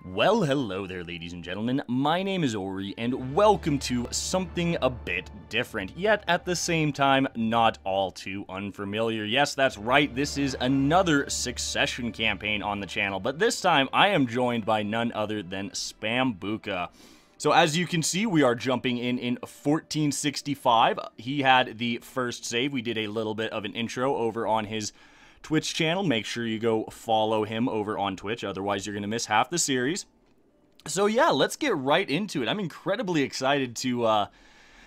Well, hello there, ladies and gentlemen. My name is Ori, and welcome to something a bit different, yet at the same time, not all too unfamiliar. Yes, that's right, this is another Succession campaign on the channel, but this time I am joined by none other than SPAMbuca. So as you can see, we are jumping in 1465. He had the first save. We did a little bit of an intro over on his Twitch channel. Make sure you go follow him over on Twitch, otherwise you're going to miss half the series. So yeah, let's get right into it. I'm incredibly excited to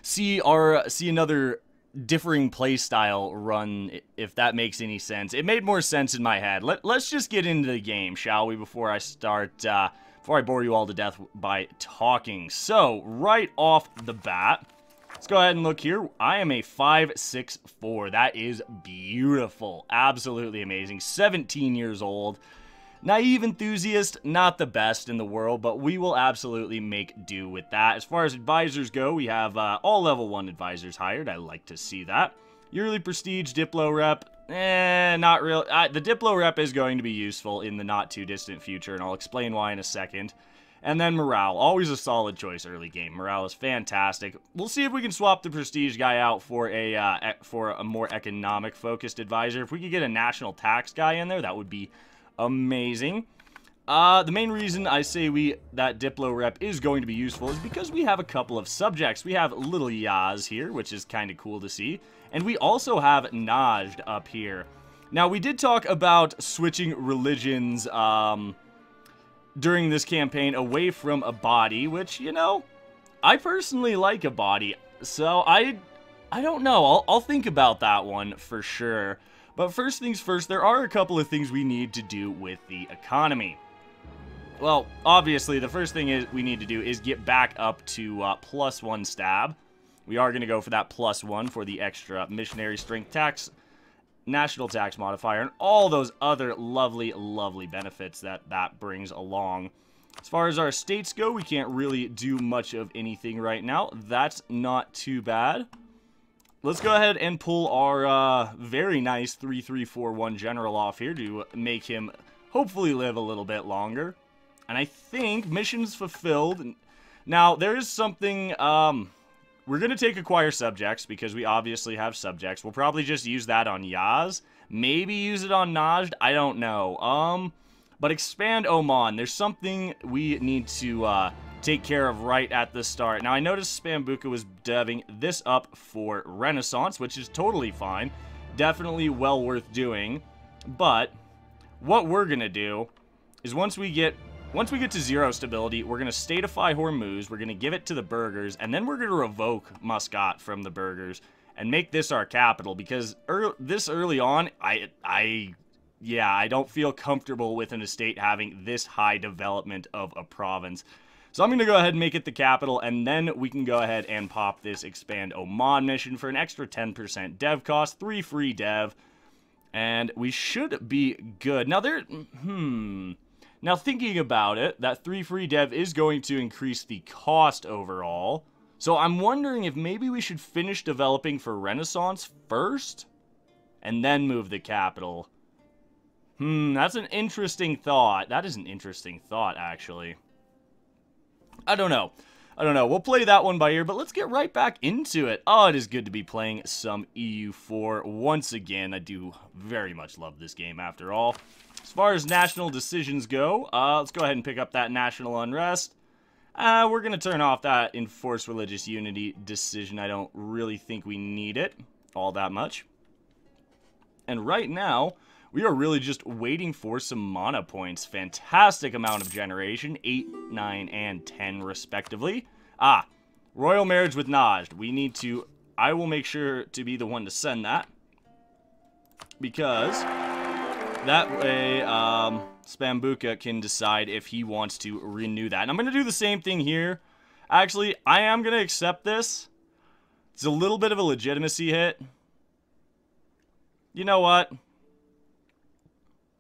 see another differing playstyle run, if that makes any sense. It made more sense in my head. Let's just get into the game, shall we, before I start, before I bore you all to death by talking. So, right off the bat, let's go ahead and look here. I am a 5'6'4". That is beautiful. Absolutely amazing. 17 years old. Naive enthusiast, not the best in the world, but we will absolutely make do with that. As far as advisors go, we have all level 1 advisors hired. I like to see that. Yearly prestige, Diplo rep. Not real. The Diplo rep is going to be useful in the not too distant future, and I'll explain why in a second. And then morale, always a solid choice early game. Morale is fantastic. We'll see if we can swap the prestige guy out for a more economic focused advisor. If we could get a national tax guy in there, that would be amazing. The main reason I say that Diplo rep is going to be useful is because we have a couple of subjects. We have little Yaz here, which is kind of cool to see. And we also have Najd up here. Now, we did talk about switching religions, during this campaign away from a body, which, you know, I personally like a body, so I don't know. I'll think about that one for sure. But first things first, there are a couple of things we need to do with the economy. Well, obviously, the first thing we need to do is get back up to +1 stab. We are going to go for that +1 for the extra missionary strength tax, national tax modifier, and all those other lovely, lovely benefits that brings along. As far as our states go, we can't really do much of anything right now. That's not too bad. Let's go ahead and pull our very nice 3341 general off here to make him hopefully live a little bit longer. And I think missions fulfilled. Now, there is something, we're going to take acquire subjects because we obviously have subjects. We'll probably just use that on Yaz. Maybe use it on Najd. I don't know. But expand Oman. There's something we need to take care of right at the start. Now, I noticed SPAMbuca was deving this up for Renaissance, which is totally fine. Definitely well worth doing. But what we're going to do is once we get to 0 stability, we're going to statify Hormuz, we're going to give it to the burghers, and then we're going to revoke Muscat from the burghers and make this our capital, because this early on, I don't feel comfortable with an estate having this high development of a province. So I'm going to go ahead and make it the capital, and then we can go ahead and pop this expand Oman mission for an extra 10% dev cost, 3 free dev, and we should be good. Now, Now, thinking about it, that 3 free dev is going to increase the cost overall. So I'm wondering if maybe we should finish developing for Renaissance first and then move the capital. That's an interesting thought. That is an interesting thought, actually. I don't know. We'll play that one by ear, but let's get right back into it. Oh, it is good to be playing some EU4 once again. I do very much love this game, after all. As far as national decisions go, let's go ahead and pick up that national unrest. We're going to turn off that enforce religious unity decision. I don't really think we need it all that much. And right now, we are really just waiting for some mana points. Fantastic amount of generation, 8, 9, and 10 respectively. Royal marriage with Najd. We need to, I will make sure to be the one to send that, because that way, SPAMbuca can decide if he wants to renew that. And I'm going to do the same thing here. Actually, I am going to accept this. It's a little bit of a legitimacy hit. You know what?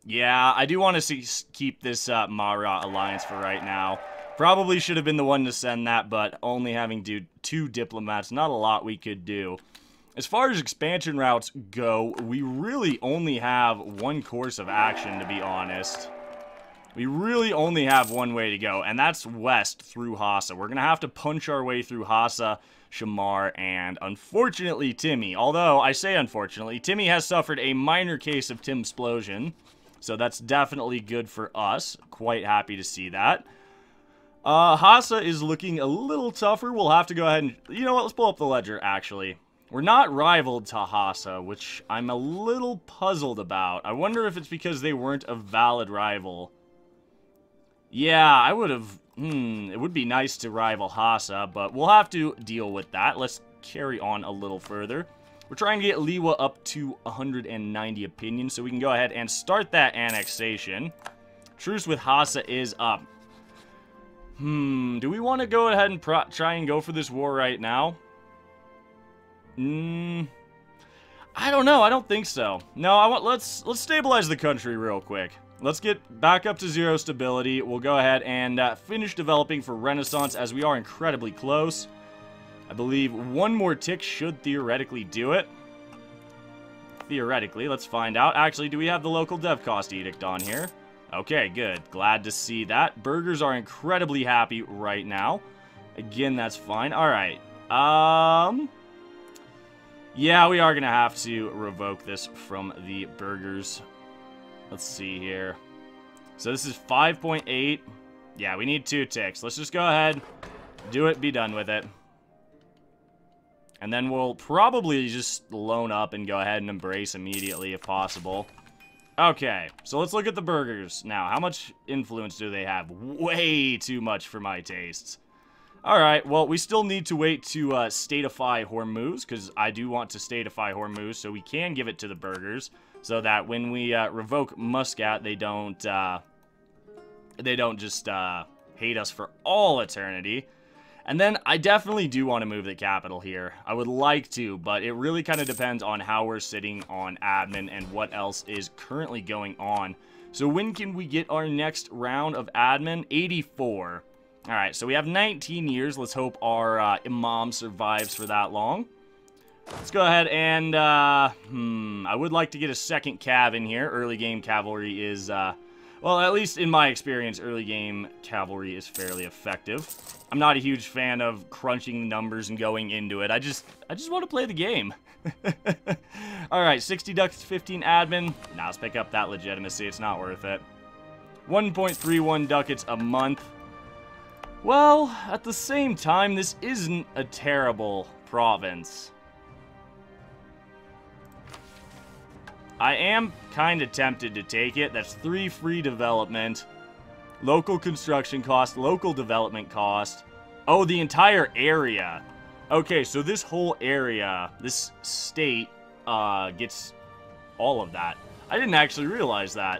Yeah, I do want to keep this Mara alliance for right now. Probably should have been the one to send that, but only having 2 diplomats, not a lot we could do. As far as expansion routes go, we really only have one course of action, to be honest. We really only have one way to go, and that's west through Hassa. We're going to have to punch our way through Hassa, Shamar, and unfortunately Timmy. Although, I say unfortunately, Timmy has suffered a minor case of Timsplosion, so that's definitely good for us. Quite happy to see that. Hassa is looking a little tougher. We'll have to go ahead and... You know what? Let's pull up the ledger, actually. We're not rivaled to Hassa, which I'm a little puzzled about. I wonder if it's because they weren't a valid rival. Yeah, I would have... it would be nice to rival Hassa, but we'll have to deal with that. Let's carry on a little further. We're trying to get Liwa up to 190 opinions, so we can go ahead and start that annexation. Truce with Hassa is up. Do we want to go ahead and try and go for this war right now? I don't know. I don't think so. No, let's stabilize the country real quick. Let's get back up to 0 stability. We'll go ahead and finish developing for Renaissance, as we are incredibly close. I believe one more tick should theoretically do it. Theoretically, let's find out. Actually, do we have the local dev cost edict on here? Okay, good. Glad to see that. Burgers are incredibly happy right now. Again, that's fine. All right. Yeah, we are going to have to revoke this from the burgers. Let's see here. So this is 5.8. Yeah, we need 2 ticks. Let's just go ahead, do it, be done with it. And then we'll probably just loan up and go ahead and embrace immediately if possible. Okay, so let's look at the burgers. Now, how much influence do they have? Way too much for my tastes. Alright, well, we still need to wait to statify Hormuz, because I do want to statify Hormuz, so we can give it to the burgers, so that when we revoke Muscat, they don't just hate us for all eternity. And then I definitely do want to move the capital here. I would like to, but it really kind of depends on how we're sitting on admin and what else is currently going on. So when can we get our next round of admin? 84. Alright, so we have 19 years. Let's hope our Imam survives for that long. Let's go ahead and, I would like to get a second cav in here. Early game cavalry is, well, at least in my experience, early game cavalry is fairly effective. I'm not a huge fan of crunching the numbers and going into it. I just want to play the game. Alright, 60 ducats, 15 admin. Now let's pick up that legitimacy. It's not worth it. 1.31 ducats a month. Well, at the same time, this isn't a terrible province. I am kind of tempted to take it. That's 3 free development. Local construction cost, local development cost. Oh, the entire area. Okay, so this whole area, this state, gets all of that. I didn't actually realize that.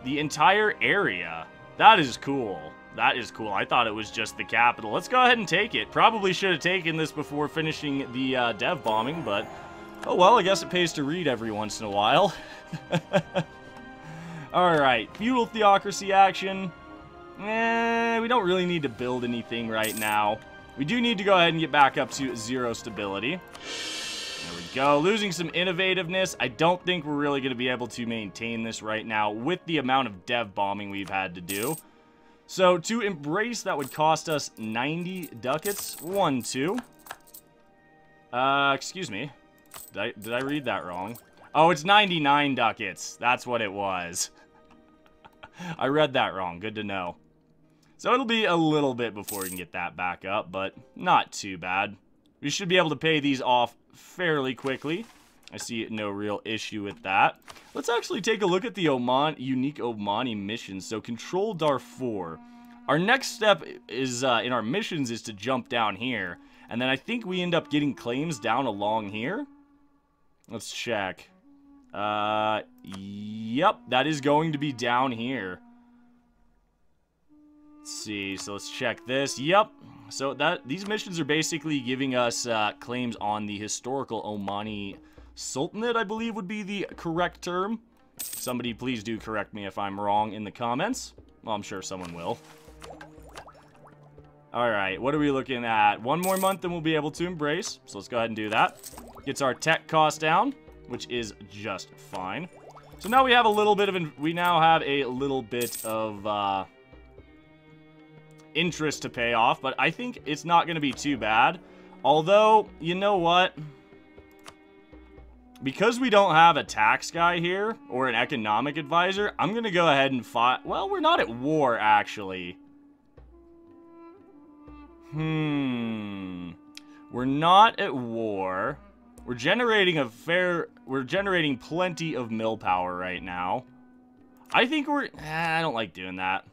The entire area. That is cool. That is cool. I thought it was just the capital. Let's go ahead and take it. Probably should have taken this before finishing the dev bombing, but... oh, well, I guess it pays to read every once in a while. Alright, feudal theocracy action. We don't really need to build anything right now. We do need to go ahead and get back up to 0 stability. There we go. Losing some innovativeness. I don't think we're really going to be able to maintain this right now with the amount of dev bombing we've had to do. So, to embrace, that would cost us 90 ducats. 1, 2. Excuse me. Did I read that wrong? Oh, it's 99 ducats. That's what it was. I read that wrong. Good to know. So it'll be a little bit before we can get that back up, but not too bad. We should be able to pay these off fairly quickly. I see no real issue with that. Let's actually take a look at the unique Omani missions. So control Darfur. Our next step is in our missions is to jump down here. And then I think we end up getting claims down along here. Let's check. Yep, that is going to be down here. Let's see, so let's check this. Yep, so these missions are basically giving us claims on the historical Omani Sultanate, I believe would be the correct term. Somebody please do correct me if I'm wrong in the comments. Well, I'm sure someone will. Alright, what are we looking at? 1 more month and we'll be able to embrace. So let's go ahead and do that. Gets our tech cost down, which is just fine. So now we have a little bit of, we now have a little bit of, interest to pay off, but I think it's not going to be too bad. Although, you know what? Because we don't have a tax guy here, or an economic advisor, I'm going to go ahead and fight. Well, we're not at war, actually. We're not at war. We're generating we're generating plenty of mill power right now. I think I don't like doing that.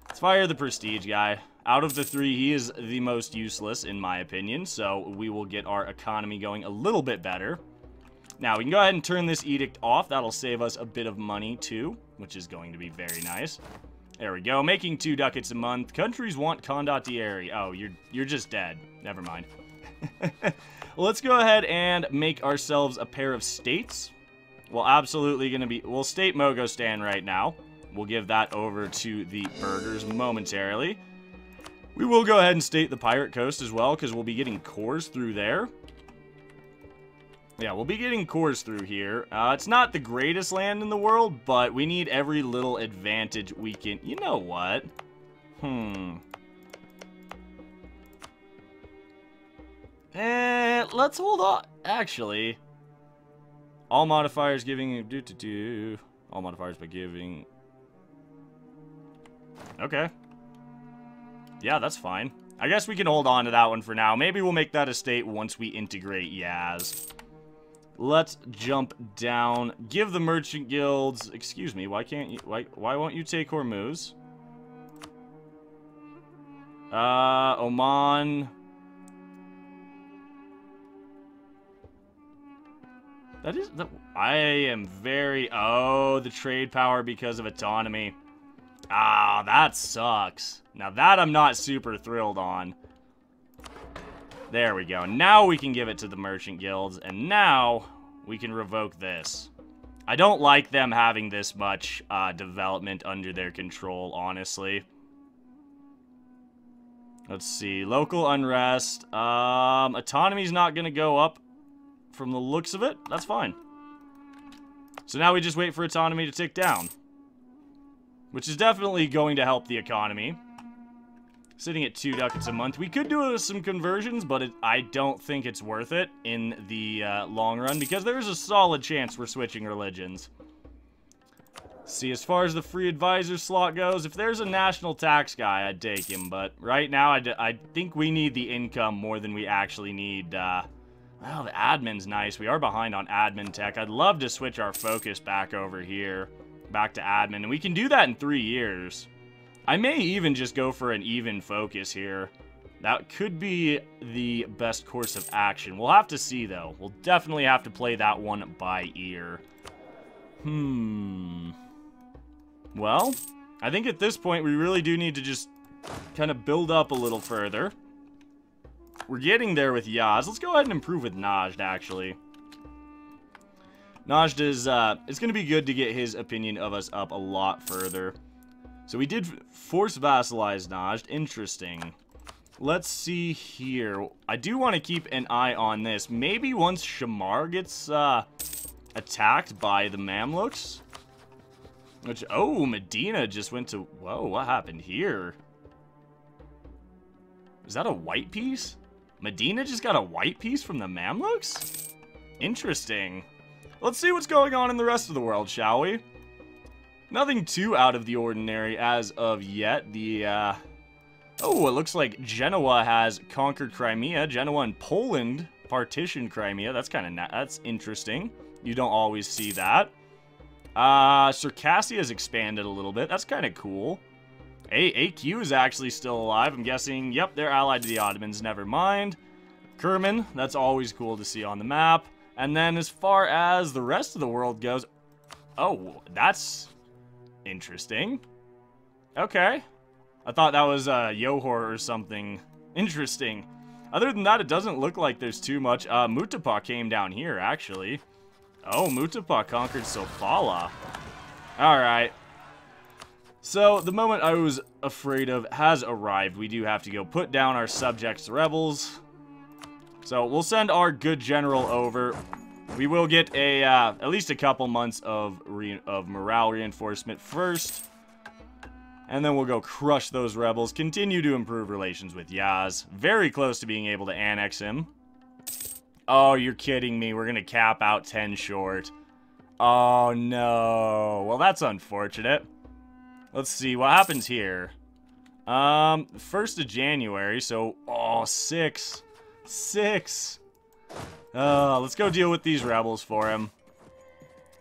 Let's fire the prestige guy. Out of the three, he is the most useless, in my opinion, so we will get our economy going a little bit better. Now, we can go ahead and turn this edict off. That'll save us a bit of money, too, which is going to be very nice. There we go. Making 2 ducats a month. Countries want condottieri. Oh, you're just dead. Never mind. Well, let's go ahead and make ourselves a pair of states. We'll absolutely going to be... We'll state Mogostan right now. We'll give that over to the burghers momentarily. We will go ahead and state the Pirate Coast as well, because we'll be getting cores through there. Yeah, we'll be getting cores through here. It's not the greatest land in the world, but we need every little advantage we can... You know what? Let's hold on. Actually, all modifiers giving... All modifiers by giving... Okay. Yeah, that's fine. I guess we can hold on to that one for now. Maybe we'll make that a state once we integrate Yaz. Let's jump down. Give the merchant guilds... Excuse me, why can't you... Why won't you take Hormuz? Oman... That is... I am very... Oh, the trade power because of autonomy. Ah, that sucks. Now that I'm not super thrilled on. There we go. Now we can give it to the merchant guilds, and now we can revoke this. I don't like them having this much development under their control, honestly. Let's see. Local unrest. Autonomy's not going to go up from the looks of it. That's fine. So now we just wait for autonomy to tick down, which is definitely going to help the economy. Sitting at 2 ducats a month. We could do some conversions, but I don't think it's worth it in the long run, because there's a solid chance we're switching religions. See, as far as the free advisor slot goes, if there's a national tax guy, I'd take him, but right now I think we need the income more than we actually need. Well, the admin's nice. We are behind on admin tech. I'd love to switch our focus back over here, back to admin, and we can do that in 3 years. I may even just go for an even focus here. That could be the best course of action. We'll have to see, though. We'll definitely have to play that one by ear. Well, I think at this point we really do need to just kind of build up a little further. We're getting there with Yaz. Let's go ahead and improve with Najd, actually. Najd is, it's going to be good to get his opinion of us up a lot further. So we did force vassalize Najd. Interesting. Let's see here. I do want to keep an eye on this. Maybe once Shamar gets attacked by the Mamluks. Which, oh, Medina just went to... Whoa, what happened here? Is that a white piece? Medina just got a white piece from the Mamluks? Interesting. Let's see what's going on in the rest of the world, shall we? Nothing too out of the ordinary as of yet. Oh, it looks like Genoa has conquered Crimea. Genoa and Poland partitioned Crimea. That's kind of that's interesting. You don't always see that. Circassia has expanded a little bit. That's kind of cool. AQ is actually still alive. I'm guessing, yep, they're allied to the Ottomans. Never mind. Kerman, that's always cool to see on the map. And then as far as the rest of the world goes... Oh, that's... interesting. Okay. I thought that was Johor or something. Interesting. Other than that, it doesn't look like there's too much. Mutapa came down here, actually. Oh, Mutapa conquered Sofala. Alright. So, the moment I was afraid of has arrived. We do have to go put down our subjects rebels. So, we'll send our good general over. We will get a at least a couple months of morale reinforcement first. And then we'll go crush those rebels. Continue to improve relations with Yaz. Very close to being able to annex him. Oh, you're kidding me. We're going to cap out 10 short. Oh, no. Well, that's unfortunate. Let's see. What happens here? 1st of January. So, oh, 6. 6. Let's go deal with these rebels for him.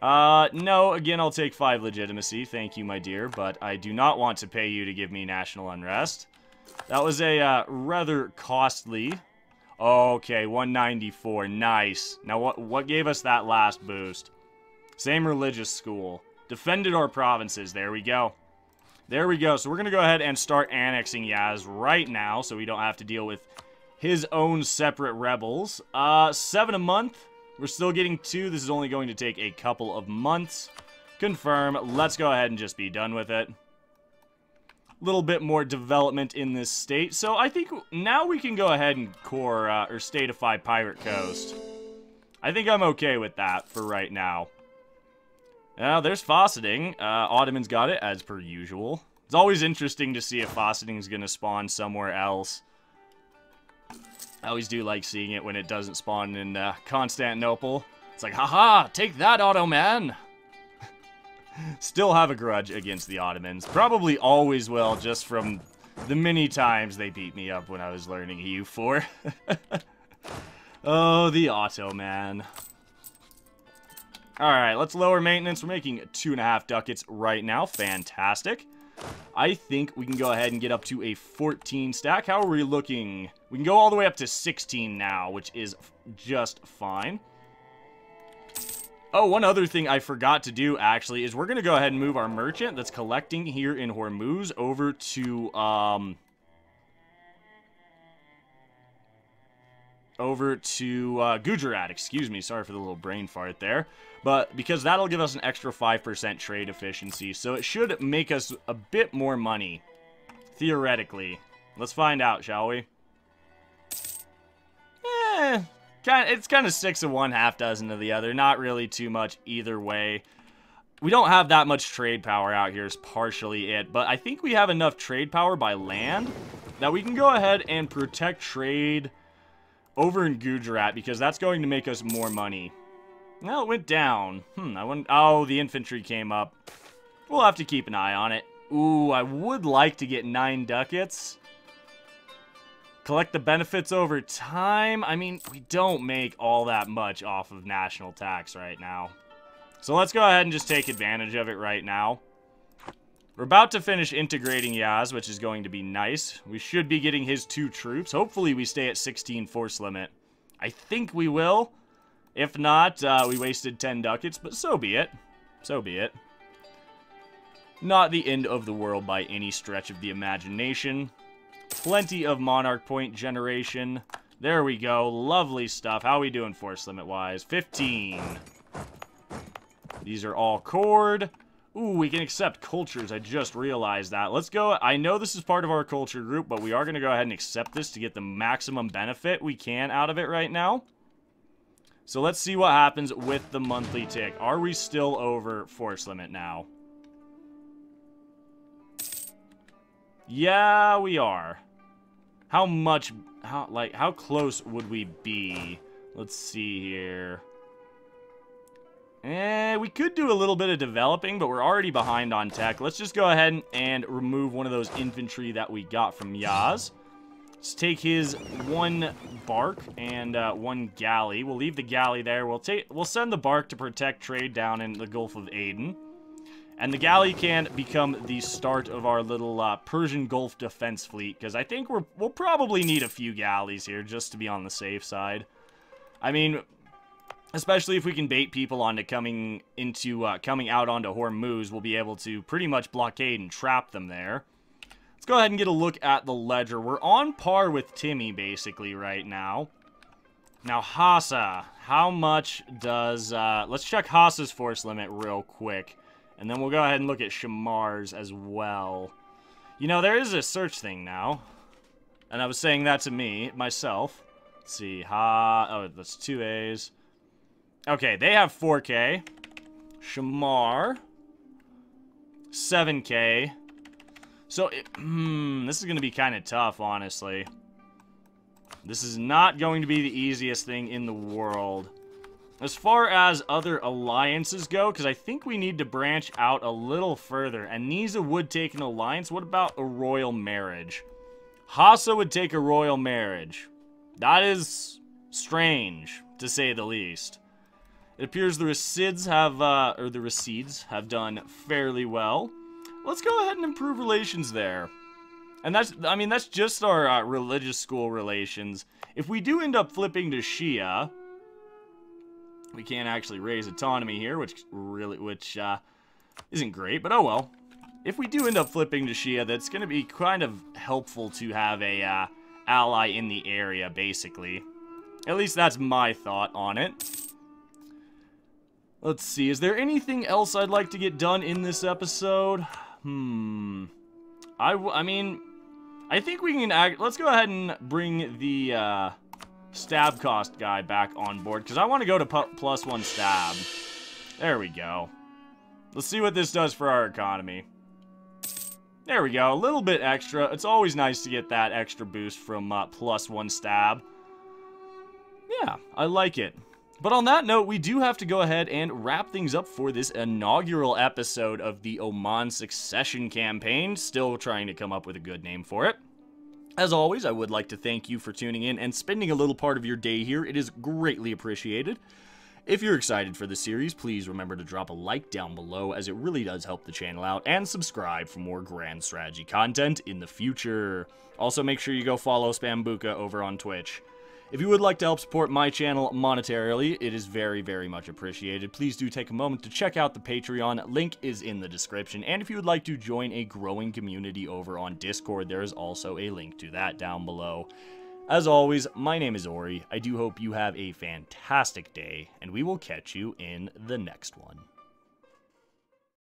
No, again, I'll take 5 legitimacy. Thank you, my dear, but I do not want to pay you to give me national unrest. That was a, rather costly. Okay, 194. Nice. Now, what gave us that last boost? Same religious school. Defended our provinces. There we go. There we go. So we're going to go ahead and start annexing Yaz right now so we don't have to deal with his own separate rebels. 7 a month. We're still getting 2. This is only going to take a couple of months. Confirm. Let's go ahead and just be done with it. A little bit more development in this state. So I think now we can go ahead and core or statify Pirate Coast. I think I'm okay with that for right now. Now, there's Faucetting. Ottoman's got it, as per usual. It's always interesting to see if Faucetting's going to spawn somewhere else. I always do like seeing it when it doesn't spawn in Constantinople. It's like, haha, take that, Ottoman! Still have a grudge against the Ottomans. Probably always will, just from the many times they beat me up when I was learning EU4. Oh, the Ottoman. Alright, let's lower maintenance. We're making 2.5 ducats right now. Fantastic. I think we can go ahead and get up to a 14 stack. How are we looking? We can go all the way up to 16 now, which is just fine. Oh, one other thing I forgot to do, actually, is we're going to go ahead and move our merchant that's collecting here in Hormuz over to, Gujarat, excuse me. Sorry for the little brain fart there. But because that'll give us an extra 5% trade efficiency, so it should make us a bit more money, theoretically. Let's find out, shall we? It's kind of 6 of one, half dozen of the other. Not really too much either way. We don't have that much trade power out here is partially it, but I think we have enough trade power by land that we can go ahead and protect trade over in Gujarat, because that's going to make us more money. No, it went down. Oh, the infantry came up. We'll have to keep an eye on it. Ooh, I would like to get 9 ducats. Collect the benefits over time. I mean, we don't make all that much off of national tax right now. So let's go ahead and just take advantage of it right now. We're about to finish integrating Yaz, which is going to be nice. We should be getting his 2 troops. Hopefully we stay at 16 force limit. I think we will. If not, we wasted 10 ducats, but so be it. So be it. Not the end of the world by any stretch of the imagination. Plenty of Monarch Point generation. There we go. Lovely stuff. How are we doing force limit-wise? 15. These are all cored. Ooh, we can accept cultures. I just realized that. Let's go. I know this is part of our culture group, but we are going to go ahead and accept this to get the maximum benefit we can out of it right now. So let's see what happens with the monthly tick. Are we still over force limit now? Yeah, we are. How much, how close would we be? Let's see here. We could do a little bit of developing, but we're already behind on tech. Let's just go ahead and remove one of those infantry that we got from Yaz. Let's take his 1 bark and 1 galley. We'll leave the galley there. We'll send the bark to protect trade down in the Gulf of Aden. And the galley can become the start of our little Persian Gulf defense fleet, because I think we'll probably need a few galleys here just to be on the safe side. I mean, especially if we can bait people onto coming out onto Hormuz, we'll be able to pretty much blockade and trap them there. Let's go ahead and get a look at the ledger. We're on par with Timmy, basically, right now. Now, Hassa. How much does... let's check Hassa's force limit real quick. And then we'll go ahead and look at Shamar's as well. You know, there is a search thing now. And I was saying that to me, myself. Let's see. Oh, that's 2 A's. Okay, they have 4K. Shamar. 7K. So, this is going to be kind of tough, honestly. This is not going to be the easiest thing in the world. As far as other alliances go, because I think we need to branch out a little further. And Nisa would take an alliance. What about a royal marriage? Hassa would take a royal marriage. That is strange, to say the least. It appears the Rasids have done fairly well. Let's go ahead and improve relations there. And that's just our religious school relations. If we do end up flipping to Shia, we can't actually raise autonomy here, which isn't great, but oh well. If we do end up flipping to Shia, that's going to be kind of helpful to have a ally in the area, basically. At least that's my thought on it. Let's see, is there anything else I'd like to get done in this episode? I mean, I think we can let's go ahead and bring the stab cost guy back on board, because I want to go to +1 stab. There we go. Let's see what this does for our economy. There we go, a little bit extra. It's always nice to get that extra boost from +1 stab. Yeah, I like it. But on that note, we do have to go ahead and wrap things up for this inaugural episode of the Oman Succession Campaign. Still trying to come up with a good name for it. As always, I would like to thank you for tuning in and spending a little part of your day here. It is greatly appreciated. If you're excited for the series, please remember to drop a like down below, as it really does help the channel out, and subscribe for more grand strategy content in the future. Also, make sure you go follow SPAMbuca over on Twitch. If you would like to help support my channel monetarily, it is very, very much appreciated. Please do take a moment to check out the Patreon. Link is in the description. And if you would like to join a growing community over on Discord, there is also a link to that down below. As always, my name is Ori. I do hope you have a fantastic day, and we will catch you in the next one.